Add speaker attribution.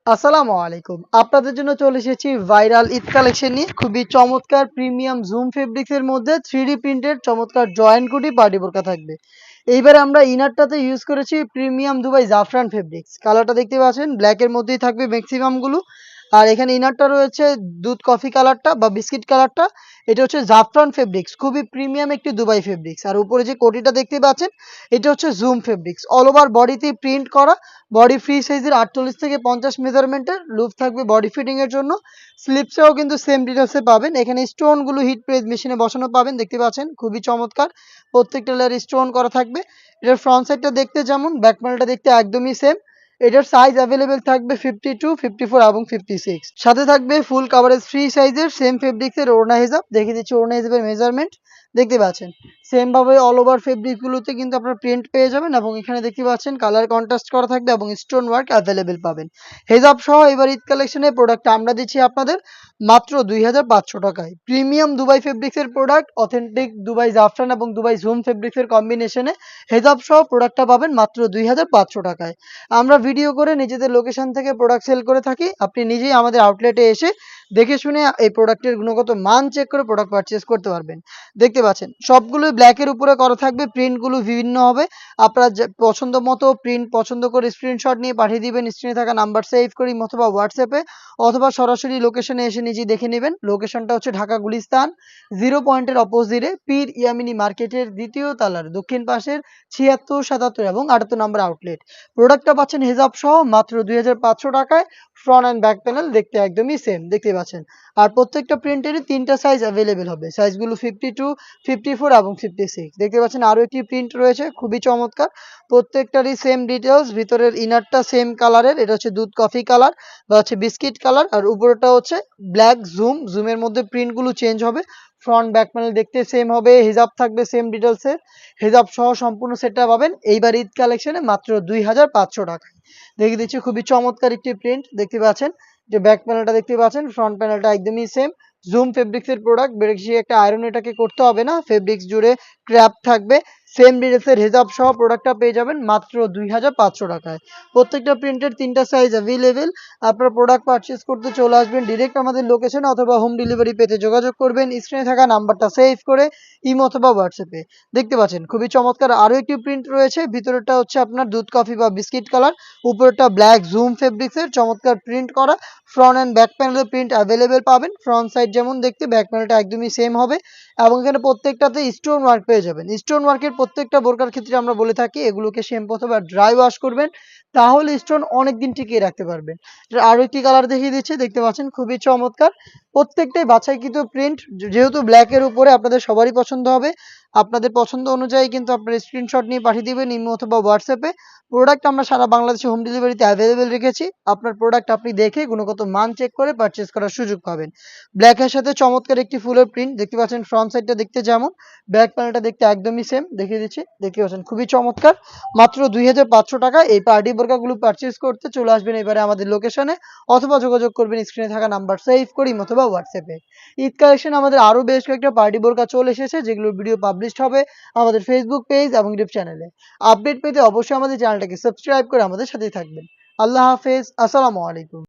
Speaker 1: আসসালামু আলাইকুম। আপনাদের জন্য চলে এসেছি ভাইরাল ঈদ কালেকশন নিয়ে। খুবই চমৎকার প্রিমিয়াম জুম ফেব্রিক্স এর মধ্যে 3D প্রিন্টেড চমৎকার জয়েন্ট কুটি পার্টি বোরকা থাকবে। এইবারে আমরা ইনারটাতে ইউজ করেছি প্রিমিয়াম দুবাই জাফরান ফেব্রিক্স। কালারটা দেখতে পাচ্ছেন ব্ল্যাক এর মধ্যেই থাকবে ম্যাক্সিমাম গুলো। আর এখানে ইনারটা রয়েছে দুধ কফি কালারটা বা বিস্কিট কালারটা। এটা হচ্ছে জাফরান ফেব্রিক্স, খুবই প্রিমিয়াম একটি দুবাই ফেব্রিক্স। আর উপরে যে কোটিটা দেখতে পাচ্ছেন এটা হচ্ছে জুম ফেব্রিক্স। অল ওভার বডিতে প্রিন্ট করা, বডি ফ্রি সাইজের 48 থেকে 50 মেজারমেন্টের লুপ থাকবে বডি ফিটিং এর জন্য। স্লিপসেও কিন্তু সেম ডিটেলসে পাবেন। এখানে স্টোন গুলো হিট প্রেস মেশিনে বসানো পাবেন, দেখতে পাচ্ছেন খুবই চমৎকার। প্রত্যেকটা লেয়ার স্টোন করা থাকবে। এটার ফ্রন্ট সাইডটা দেখতে যেমন, ব্যাক প্যানেলটা দেখতে একদমই সেম। এটার সাইজ অ্যাভেলেবেল থাকবে 52, 54 এবং 56। সাথে থাকবে ফুল কাভারেজ ফ্রি সাইজের সেম ফেব্রিক্সের ওড়না হিজাব। দেখিয়ে দিচ্ছি ওড়না হিজাবের মেজারমেন্ট, দেখতে পাচ্ছেন সেম ভাবে অল ওভার ফেব্রিক গুলোতে কিন্তু আপনারা প্রিন্ট পেয়ে যাবেন। এবং এখানে দেখতে পাচ্ছেন কালার কন্ট্রাস্ট করা থাকবে এবং স্টোন ওয়ার্ক অ্যাভেলেবেল পাবেন। হেজাব সহ এবার ঈদ কালেকশনের প্রোডাক্ট আমরা দিচ্ছি আপনাদের মাত্র 2500 টাকায়। প্রিমিয়াম দুবাই ফেব্রিক্স এর প্রোডাক্ট, অথেন্টিক দুবাই জাফরান এবং দুবাই জুম ফেব্রিক্স এর কম্বিনেশনে হেজাব সহ প্রোডাক্টটা পাবেন মাত্র 2500 টাকায়। আমরা ভিডিও করে নিজেদের লোকেশন থেকে প্রোডাক্ট সেল করে থাকি। আপনি নিজেই আমাদের আউটলেটে এসে দেখে শুনে এই প্রোডাক্টের গুণগত মান চেক করে প্রোডাক্ট পারচেজ করতে পারবেন। দেখতে পাচ্ছেন সবগুলোই ব্ল্যাকের উপরে করা থাকবে, প্রিন্টগুলো বিভিন্ন হবে। আপনার পছন্দ মতো প্রিন্ট পছন্দ করে স্ক্রিনশট নিয়ে পাঠিয়ে দিবেন স্ক্রিনে থাকা নাম্বার সেভ করি অথবা হোয়াটসঅ্যাপে, অথবা সরাসরি লোকেশনে এসে নিজেই দেখে নেবেন। লোকেশনটা হচ্ছে ঢাকা গুলিস্তান 0 পয়েন্টের অপোজিটে পীর ইয়ামিনী মার্কেটের দ্বিতীয় তলার দক্ষিণ পাশের 76, 77 এবং 78 নম্বর আউটলেট। প্রোডাক্টটা পাচ্ছেন হেজাব সহ মাত্র 2500 টাকায়। ফ্রন্ট অ্যান্ড ব্যাক প্যানেল দেখতে একদমই সেম, দেখতে পাচ্ছেন। আর প্রত্যেকটা প্রিন্টেরই 3টা সাইজ অ্যাভেলেবেল হবে, সাইজগুলো 52, 54 এবং 56। দেখতে পাচ্ছেন আরো একটি প্রিন্ট রয়েছে খুবই চমৎকার। প্রত্যেকটারই সেম ডিটেলস, ভিতরের ইনারটা সেম কালারের, এটা হচ্ছে দুধ কফি কালার বা হচ্ছে বিস্কিট কালার। আর উপরটা হচ্ছে ব্ল্যাক জুম, জুমের মধ্যে প্রিন্টগুলো চেঞ্জ হবে। ফ্রন্ট ব্যাক প্যানেল দেখতে সেম হবে, হিজাব থাকবে সেম ডিটেলসে। হিজাব সহ সম্পূর্ণ সেটটা পাবেন এইবার ঈদ কালেকশনে মাত্র 2500 টাকায়। দেখিয়ে দিচ্ছি খুবই চমৎকার একটি প্রিন্ট, দেখতে পাচ্ছেন যে ব্যাক প্যানেলটা দেখতে পাচ্ছেন, ফ্রন্ট প্যানেলটা একদমই সেম। জুম ফেব্রিক্স এর প্রোডাক্ট, বেশি একটা আয়রন এটাকে করতে হবে না, ফেব্রিক্স জুড়ে ক্র্যাপ থাকবে। সেম ডিটেলসের হিজাব সহ প্রোডাক্টটা পেয়ে যাবেন মাত্র 2500 টাকায়। প্রত্যেকটা প্রিন্টের 3টা সাইজ অ্যাভেলেবেল। আপনার প্রোডাক্ট পারচেজ করতে চলে আসবেন ডিরেক্ট আমাদের লোকেশনে, অথবা হোম ডেলিভারি পেতে যোগাযোগ করবেন স্ক্রিনে থাকা নাম্বারটা সেভ করে ইমো অথবা হোয়াটসঅ্যাপে। দেখতে পাচ্ছেন খুবই চমৎকার আরো একটি প্রিন্ট রয়েছে। ভিতরেরটা হচ্ছে আপনার দুধ কফি বা বিস্কিট কালার, উপরেরটা ব্ল্যাক জুম ফেব্রিক্স এর চমৎকার প্রিন্ট করা। ফ্রন্ট অ্যান্ড ব্যাক প্যানেলের প্রিন্ট অ্যাভেলেবেল পাবেন। ফ্রন্ট সাইড যেমন দেখতে, ব্যাক প্যানেলটা একদমই সেম হবে। এবং এখানে প্রত্যেকটাতে স্টোন ওয়ার্ক পেয়ে যাবেন। স্টোন ওয়ার্কের প্রত্যেকটা বোরকার ক্ষেত্রে আমরা বলে থাকি এগুলোকে শ্যাম্পু অথবা ড্রাই ওয়াশ করবেন, তাহলে স্টোন অনেকদিন টিকিয়ে রাখতে পারবেন। আরো একটি কালার দেখিয়ে দিচ্ছি, দেখতে পাচ্ছেন খুবই চমৎকার। প্রত্যেকটাই বাছাইকৃত প্রিন্ট, যেহেতু ব্ল্যাকের উপরে আপনাদের সবারই পছন্দ হবে। আপনাদের পছন্দ অনুযায়ী কিন্তু আপনার স্ক্রিনশট নিয়ে পাঠিয়ে দিবেন ইমো অথবা হোয়াটসঅ্যাপে। প্রোডাক্ট আমরা সারা বাংলাদেশে হোম ডেলিভারিতে অ্যাভেলেবেল রেখেছি। আপনার প্রোডাক্ট আপনি দেখে গুণগত মান চেক করে পারচেজ করার সুযোগ পাবেন। ব্ল্যাকের সাথে চমৎকার একটি ফুলের প্রিন্ট, দেখতে পাচ্ছেন ফ্রন্ট সাইডটা দেখতে যেমন, ব্যাক প্যানেলটা দেখতে একদমই সেম, দেখিয়ে দিচ্ছি। দেখতে পাচ্ছেন খুবই চমৎকার। মাত্র 2500 টাকা এই পার্টি বোরকাগুলো পারচেজ করতে চলে আসবেন এবারে আমাদের লোকেশনে, অথবা যোগাযোগ করবেন স্ক্রিনে থাকা নাম্বার সেভ করি অথবা হোয়াটসঅ্যাপে। ঈদ কালেকশন আমাদের আরো বেশ কয়েকটা পার্টি বোরকা চলে এসেছে, যেগুলোর ভিডিও পাবলিশড হবে আমাদের ফেসবুক পেজ এবং ইউটিউব চ্যানেলে। আপডেট পেতে অবশ্যই আমাদের চ্যানেলটাকে সাবস্ক্রাইব করে আমাদের সাথেই থাকবেন। আল্লাহ হাফেজ, আসসালামু আলাইকুম।